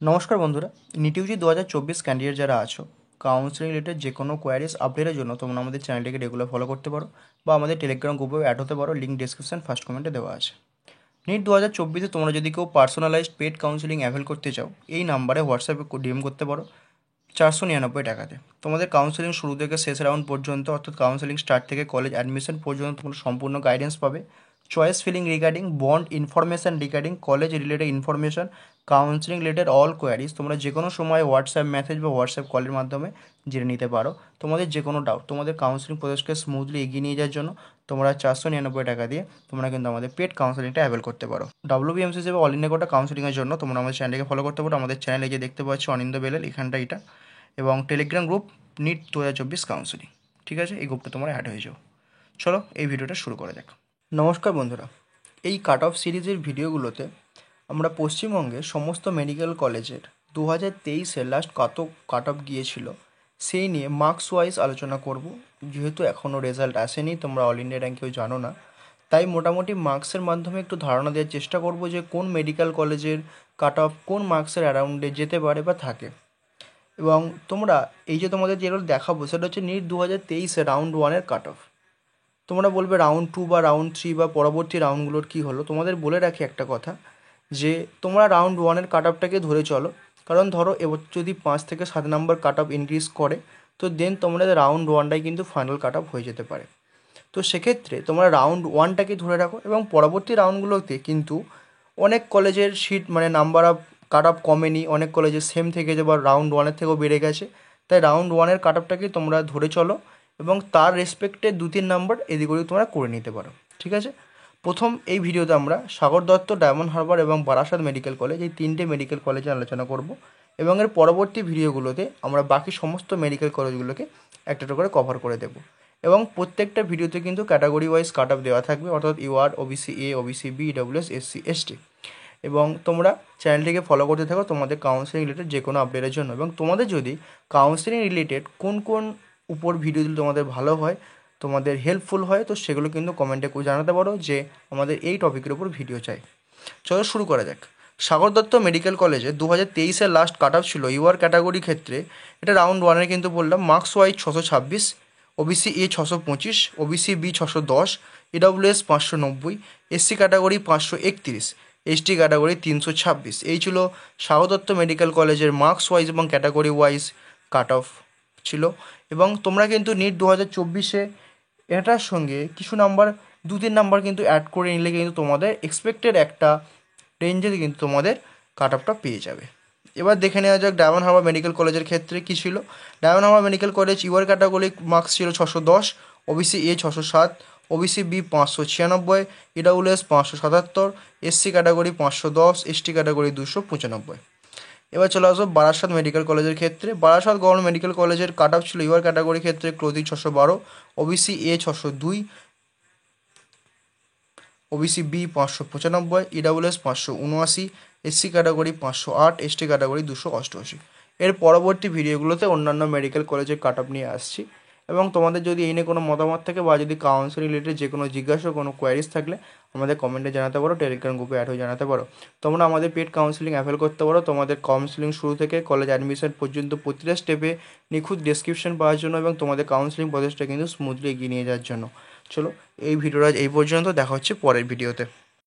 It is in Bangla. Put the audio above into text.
নমস্কার বন্ধুরা, নিটিউজি 2024 ক্যান্ডিডেট যারা আছো, কাউন্সিলিং রিলেটেড যে কোনো কোয়ারিজ আপডেটের জন্য তোমরা আমাদের চ্যানেলটিকে রেগুলার ফলো করতে পারো বা আমাদের টেলিগ্রাম গ্রুপে অ্যাড হতে পারো। লিঙ্ক ডিসক্রিপশন ফার্স্ট কমেন্টে দেওয়া আছে। নিট 2024-এ তোমরা যদি কেউ পার্সোনালাইজড পেড কাউন্সিলিং অ্যাভেল করতে চাও, এই নাম্বারে হোয়াটসঅ্যাপে ডিএম করতে পারো 499 টাকাতে। তোমাদের কাউন্সিলিং শুরু থেকে শেষ রাউন্ড পর্যন্ত, অর্থাৎ কাউন্সিলিং স্টার্ট থেকে কলেজ অ্যাডমিশন পর্যন্ত তোমরা সম্পূর্ণ গাইডেন্স পাবে। Choice filling regarding bond information, regarding college related information, counselling related all queries তোমরা যে কোনো সময় হোয়াটসঅ্যাপ মেসেজ বা হোয়াটসঅ্যাপ কলের মাধ্যমে জেনে নিতে পারো। তোমাদের যে কোনো ডাউট, তোমাদের কাউন্সিলিং প্রসেসকে স্মুথলি এগিয়ে নিয়ে যাওয়ার জন্য তোমরা 499 টাকা দিয়ে তোমরা কিন্তু আমাদের পেড কাউন্সিলিংটা অ্যাভেল করতে পারো। ডাব্লিউবিএমসি হিসেবে অল ইন্ডিয়া কোটা কাউন্সিলিংয়ের জন্য তোমরা আমাদের চ্যানেলকে ফলো করতে পারো। আমাদের চ্যানেলে যে দেখতে পাচ্ছ অনিন্দ বেলেল, এখানটা এটা, এবং টেলিগ্রাম গ্রুপ নিট 2024 কাউন্সিলিং। ঠিক আছে, এই গ্রুপটা তোমরা অ্যাড হয়ে যাও। চলো এই ভিডিওটা শুরু করা যাক। নমস্কার বন্ধুরা, এই কাট অফ সিরিজের ভিডিওগুলোতে আমরা পশ্চিমবঙ্গের সমস্ত মেডিকেল কলেজের 2023-এর লাস্ট কত কাট অফ গিয়েছিল সেই নিয়ে মার্কস ওয়াইজ আলোচনা করব। যেহেতু এখনও রেজাল্ট আসেনি, তোমরা অল ইন্ডিয়া র্যাঙ্কেও জানো না, তাই মোটামুটি মার্কসের মাধ্যমে একটু ধারণা দেওয়ার চেষ্টা করব যে কোন মেডিকেল কলেজের কাট অফ কোন মার্কসের অ্যারাউন্ডে যেতে পারে বা থাকে। এবং তোমরা এই যে তোমাদের যেগুলো দেখাবো সেটা হচ্ছে নিট 2023-এ রাউন্ড ওয়ানের কাট অফ। তোমরা বলবে রাউন্ড 2 বা রাউন্ড 3 বা পরবর্তী রাউন্ডগুলোর কী হলো। তোমাদের বলে রাখি একটা কথা, যে তোমরা রাউন্ড ওয়ানের কাট অফটাকে ধরে চলো, কারণ ধরো এবার যদি 5 থেকে 7 নাম্বার কাট অফ ইনক্রিজ করে, তো দেন তোমাদের রাউন্ড ওয়ানটাই কিন্তু ফাইনাল কাট অফ হয়ে যেতে পারে। তো সেক্ষেত্রে তোমরা রাউন্ড ওয়ানটাকে ধরে রাখো, এবং পরবর্তী রাউন্ডগুলোতে কিন্তু অনেক কলেজের সিট মানে নাম্বার অফ কাট অফ কমেনি, অনেক কলেজের সেম থেকে যে বা রাউন্ড ওয়ানের থেকেও বেড়ে গেছে। তাই রাউন্ড ওয়ানের কাট অফটাকে তোমরা ধরে চলো, এবং তার রেসপেক্টে 2-3 নাম্বার এদিক ওদিক তোমরা করে নিতে পারো। ঠিক আছে, প্রথম এই ভিডিওতে আমরা সাগর দত্ত, ডায়মন্ড হারবার এবং বারাসাত মেডিকেল কলেজ, এই 3টে মেডিকেল কলেজে আলোচনা করব, এবং এর পরবর্তী ভিডিওগুলোতে আমরা বাকি সমস্ত মেডিকেল কলেজগুলোকে একটা একটা করে কভার করে দেবো। এবং প্রত্যেকটা ভিডিওতে কিন্তু ক্যাটাগরি ওয়াইজ কাট অফ দেওয়া থাকবে, অর্থাৎ UR, OBC A, OBC B, EWS, SC, ST. এবং তোমরা চ্যানেলটিকে ফলো করতে থাকো তোমাদের কাউন্সিলিং রিলেটেড যে কোনো আপডেটের জন্য। এবং তোমাদের যদি কাউন্সিলিং রিলেটেড কোন কোন উপর ভিডিও দিলে তোমাদের ভালো হয়, তোমাদের হেল্পফুল হয়, তো সেগুলো কিন্তু কমেন্টে জানাতে পারো যে আমাদের এই টপিকের উপর ভিডিও চাই। চলো শুরু করা যাক। সাগর দত্ত মেডিকেল কলেজে 2023-এর লাস্ট কাট অফ ছিল ইউআর ক্যাটাগরি ক্ষেত্রে। এটা রাউন্ড ওয়ানের কিন্তু বললাম, marks wise 626, OBC A 625, OBC B 610, EWS 590, SC category 531, ST category 326। এই ছিল সাগর দত্ত মেডিকেল কলেজের মার্কস ওয়াইজ এবং ক্যাটাগরি ওয়াইজ কাট অফ ছিল। এবং তোমরা কিন্তু নিট 2024-এ এটার সঙ্গে কিছু নাম্বার, 2-3 নাম্বার কিন্তু অ্যাড করে নিলে কিন্তু তোমাদের এক্সপেক্টেড একটা রেঞ্জে কিন্তু তোমাদের কাট অফটা পেয়ে যাবে। এবার দেখে নেওয়া যাক ডায়মন্ড হারবার মেডিকেল কলেজের ক্ষেত্রে কী ছিল। Diamond Harbour medical college UR category marks ছিল 610, OBC A 607, OBC B 596, EWS 577, SC category 510, ST category 295। এবার চলে আসবো বারাসাত মেডিকেল কলেজের ক্ষেত্রে। বারাসাত গভর্নমেন্ট মেডিকেল কলেজের কাট অফ ছিল ইউআর ক্যাটাগরির ক্ষেত্রে closing 612, OBC A 602, OBC B 595, EWS 579, SC category 508, ST category 288। এর পরবর্তী ভিডিওগুলোতে অন্যান্য মেডিকেল কলেজের কাট অফ নিয়ে আসছি। এবং তোমাদের যদি এই নিয়ে কোনো মতামত থাকে বা যদি কাউন্সিলিং রিলেটেড যে কোনো জিজ্ঞাসা, কোনো কোয়ারিজ থাকলে আমাদের কমেন্টে জানাতে পারো, টেলিগ্রাম গ্রুপে অ্যাড হয়ে জানাতে পারো। তোমরা আমাদের পেড কাউন্সিলিং অ্যাভেল করতে পারো। তোমাদের কাউন্সিলিং শুরু থেকে কলেজ অ্যাডমিশন পর্যন্ত প্রতিটা স্টেপে নিখুঁত ডেসক্রিপশন পাওয়ার জন্য এবং তোমাদের কাউন্সিলিং প্রসেসটা কিন্তু স্মুথলি এগিয়ে নিয়ে যাওয়ার জন্য। চলো এই ভিডিওটা এই পর্যন্ত, দেখা হচ্ছে পরের ভিডিওতে।